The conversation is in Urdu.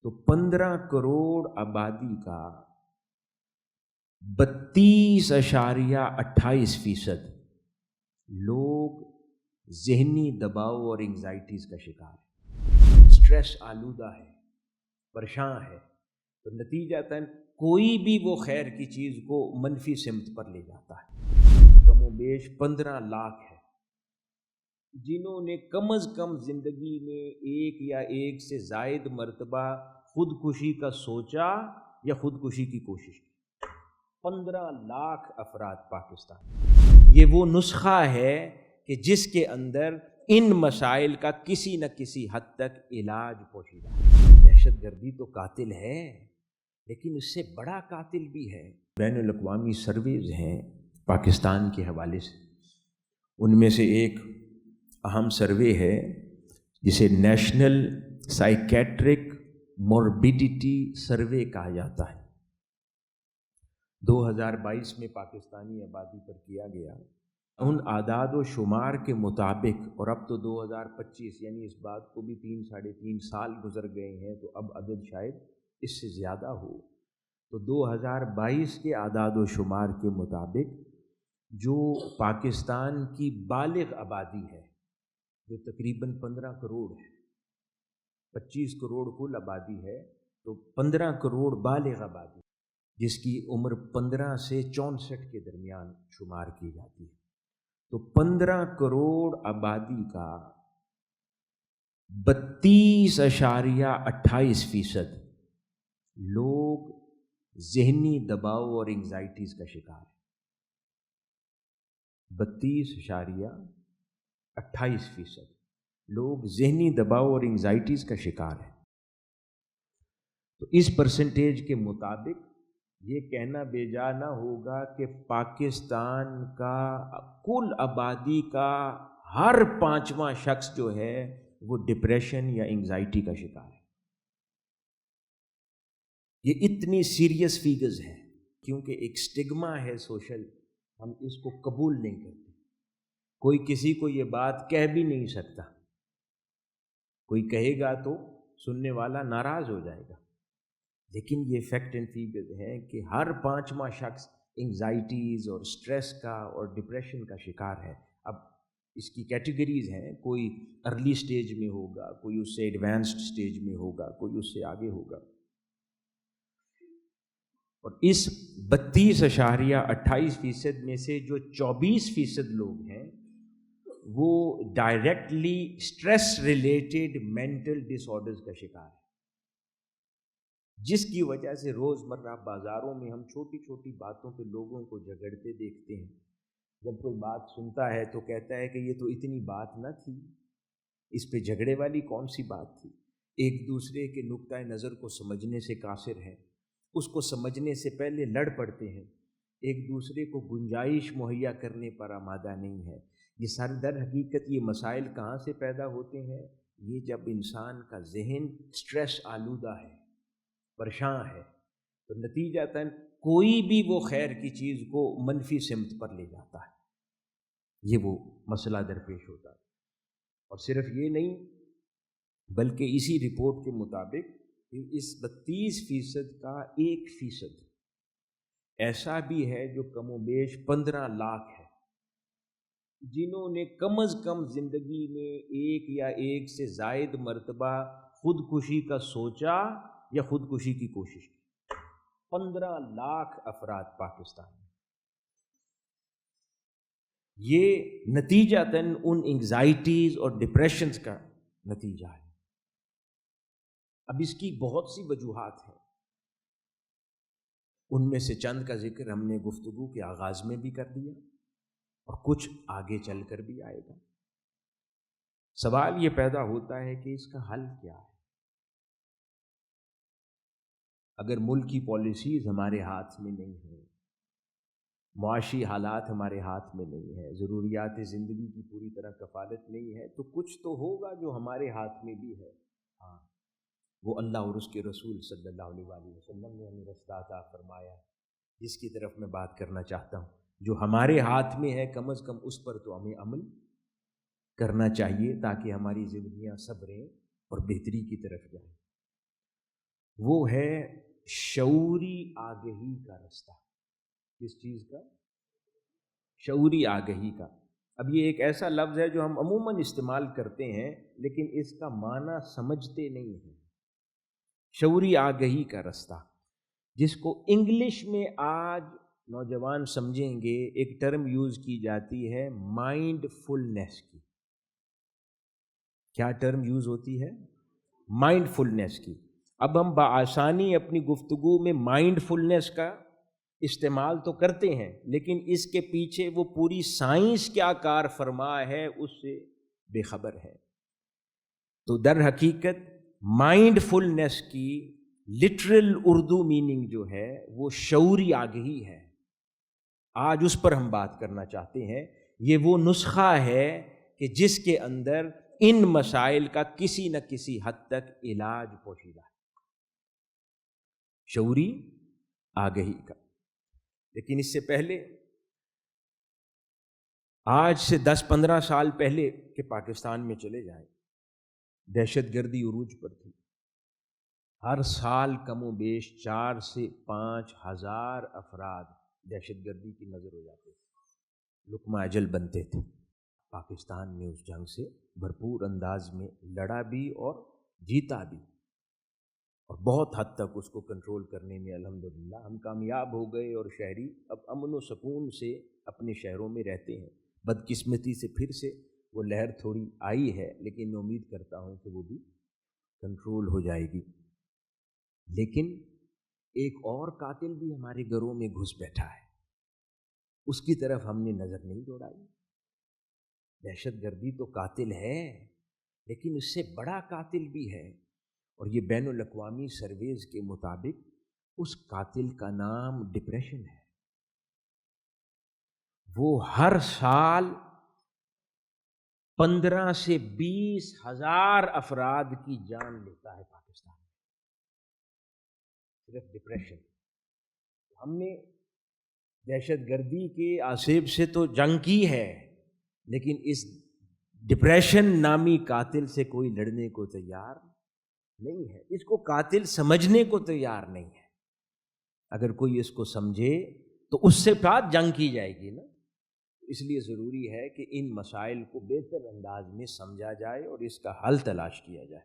تو 15 کروڑ آبادی کا 32.28% لوگ ذہنی دباؤ اور انگزائٹیز کا شکار ہے، سٹریس آلودہ ہے، پریشان ہے، تو نتیجتاً کوئی بھی وہ خیر کی چیز کو منفی سمت پر لے جاتا ہے۔ کم و بیش 15 لاکھ ہے جنہوں نے کم از کم زندگی میں ایک یا ایک سے زائد مرتبہ خودکشی کا سوچا یا خودکشی کی کوشش کی۔ 15 لاکھ افراد پاکستان۔ یہ وہ نسخہ ہے کہ جس کے اندر ان مسائل کا کسی نہ کسی حد تک علاج پوشیدہ ہے۔ دہشت گردی تو قاتل ہے، لیکن اس سے بڑا قاتل بھی ہے۔ بین الاقوامی سرویز ہیں پاکستان کے حوالے سے، ان میں سے ایک اہم سروے ہے جسے نیشنل سائیکیٹرک موربیڈیٹی سروے کہا جاتا ہے، 2022 میں پاکستانی آبادی پر کیا گیا۔ ان اعداد و شمار کے مطابق، اور اب تو 2025 یعنی اس بات کو بھی 3-3.5 سال گزر گئے ہیں، تو اب عدد شاید اس سے زیادہ ہو، تو 2022 کے اعداد و شمار کے مطابق جو پاکستان کی بالغ آبادی ہے، جو تقریباً 15 کروڑ ہے، 25 کروڑ کل آبادی ہے، تو 15 کروڑ بالغ آبادی جس کی عمر 15 سے 64 کے درمیان شمار کی جاتی ہے، تو 15 کروڑ آبادی کا 32.28% لوگ ذہنی دباؤ اور انگزائٹیز کا شکار ہے۔ 32.28% لوگ ذہنی دباؤ اور انگزائٹیز کا شکار ہے۔ تو اس پرسنٹیج کے مطابق یہ کہنا بے جا نہ ہوگا کہ پاکستان کا کل آبادی کا ہر 5واں شخص جو ہے وہ ڈپریشن یا انگزائٹی کا شکار ہے۔ یہ اتنی سیریس فیگرز ہیں کیونکہ ایک سٹگما ہے سوشل، ہم اس کو قبول نہیں کرتے، کوئی کسی کو یہ بات کہہ بھی نہیں سکتا، کوئی کہے گا تو سننے والا ناراض ہو جائے گا، لیکن یہ فیکٹ اینڈ فیگرز ہیں کہ ہر 5واں شخص انگزائٹیز اور سٹریس کا اور ڈپریشن کا شکار ہے۔ اب اس کی کیٹیگریز ہیں، کوئی ارلی سٹیج میں ہوگا، کوئی اس سے ایڈوانسڈ سٹیج میں ہوگا، کوئی اس سے آگے ہوگا، اور اس 32.28% میں سے جو 24% لوگ ہیں وہ ڈائریکٹلی سٹریس ریلیٹڈ مینٹل ڈس آرڈرز کا شکار ہے، جس کی وجہ سے روزمرہ بازاروں میں ہم چھوٹی چھوٹی باتوں پہ لوگوں کو جھگڑتے دیکھتے ہیں۔ جب کوئی بات سنتا ہے تو کہتا ہے کہ یہ تو اتنی بات نہ تھی، اس پہ جھگڑے والی کون سی بات تھی۔ ایک دوسرے کے نقطۂ نظر کو سمجھنے سے قاصر ہیں، اس کو سمجھنے سے پہلے لڑ پڑتے ہیں، ایک دوسرے کو گنجائش مہیا کرنے پر آمادہ نہیں ہے۔ یہ سر در حقیقت یہ مسائل کہاں سے پیدا ہوتے ہیں؟ یہ جب انسان کا ذہن سٹریس آلودہ ہے، پریشان ہے، تو نتیجتاً کوئی بھی وہ خیر کی چیز کو منفی سمت پر لے جاتا ہے، یہ وہ مسئلہ درپیش ہوتا ہے۔ اور صرف یہ نہیں بلکہ اسی رپورٹ کے مطابق اس 32% کا 1% ایسا بھی ہے جو کم و بیش 15 لاکھ ہے جنہوں نے کم از کم زندگی میں ایک یا ایک سے زائد مرتبہ خودکشی کا سوچا یا خودکشی کی کوشش کی۔ 15 لاکھ افراد پاکستان میں۔ یہ نتیجتاً ان انگزائٹیز اور ڈپریشنز کا نتیجہ ہے۔ اب اس کی بہت سی وجوہات ہیں، ان میں سے چند کا ذکر ہم نے گفتگو کے آغاز میں بھی کر دیا اور کچھ آگے چل کر بھی آئے گا۔ سوال یہ پیدا ہوتا ہے کہ اس کا حل کیا ہے؟ اگر ملک کی پالیسیز ہمارے ہاتھ میں نہیں ہیں، معاشی حالات ہمارے ہاتھ میں نہیں ہے، ضروریات زندگی کی پوری طرح کفالت نہیں ہے، تو کچھ تو ہوگا جو ہمارے ہاتھ میں بھی ہے۔ ہاں، وہ اللہ اور اس کے رسول صلی اللہ علیہ وسلم نے ہمیں رستہ عطا فرمایا، جس کی طرف میں بات کرنا چاہتا ہوں، جو ہمارے ہاتھ میں ہے کم از کم اس پر تو ہمیں عمل کرنا چاہیے تاکہ ہماری زندگیاں صبریں اور بہتری کی طرف جائیں۔ وہ ہے شعوری آگہی کا رستہ۔ کس چیز کا؟ شعوری آگہی کا۔ اب یہ ایک ایسا لفظ ہے جو ہم عموماً استعمال کرتے ہیں لیکن اس کا معنی سمجھتے نہیں ہیں۔ شعوری آگہی کا رستہ، جس کو انگلش میں آج نوجوان سمجھیں گے، ایک ٹرم یوز کی جاتی ہے مائنڈ فلنس کی۔ کیا ٹرم یوز ہوتی ہے؟ مائنڈ فلنس کی۔ اب ہم بآسانی اپنی گفتگو میں مائنڈ فلنس کا استعمال تو کرتے ہیں، لیکن اس کے پیچھے وہ پوری سائنس کیا کار فرما ہے اس سے بے خبر ہے۔ تو در حقیقت مائنڈ فلنس کی لٹرل اردو میننگ جو ہے وہ شعوری آگہی ہے۔ آج اس پر ہم بات کرنا چاہتے ہیں۔ یہ وہ نسخہ ہے کہ جس کے اندر ان مسائل کا کسی نہ کسی حد تک علاج پوشیدہ ہے، شعوری آگہی کا۔ لیکن اس سے پہلے، آج سے 10-15 سال پہلے کہ پاکستان میں چلے جائیں، دہشت گردی عروج پر تھی۔ ہر سال کم و بیش 4 سے 5 ہزار افراد دہشت گردی کی نظر ہو جاتے تھے، لقمہ اجل بنتے تھے۔ پاکستان نے اس جنگ سے بھرپور انداز میں لڑا بھی اور جیتا بھی، اور بہت حد تک اس کو کنٹرول کرنے میں الحمدللہ ہم کامیاب ہو گئے، اور شہری اب امن و سکون سے اپنے شہروں میں رہتے ہیں۔ بدقسمتی سے پھر سے وہ لہر تھوڑی آئی ہے، لیکن میں امید کرتا ہوں کہ وہ بھی کنٹرول ہو جائے گی۔ لیکن ایک اور قاتل بھی ہمارے گھروں میں گھس بیٹھا ہے، اس کی طرف ہم نے نظر نہیں دوڑائی۔ دہشت گردی تو قاتل ہے، لیکن اس سے بڑا قاتل بھی ہے، اور یہ بین الاقوامی سرویز کے مطابق اس قاتل کا نام ڈپریشن ہے۔ وہ ہر سال 15 سے 20 ہزار افراد کی جان لیتا ہے پاکستان میں، صرف ڈپریشن۔ ہم نے دہشت گردی کے آصف سے تو جنگ کی ہے، لیکن اس ڈپریشن نامی قاتل سے کوئی لڑنے کو تیار نہیں ہے، اس کو قاتل سمجھنے کو تیار نہیں ہے۔ اگر کوئی اس کو سمجھے تو اس سے بعد جنگ کی جائے گی نا۔ اس لیے ضروری ہے کہ ان مسائل کو بہتر انداز میں سمجھا جائے اور اس کا حل تلاش کیا جائے۔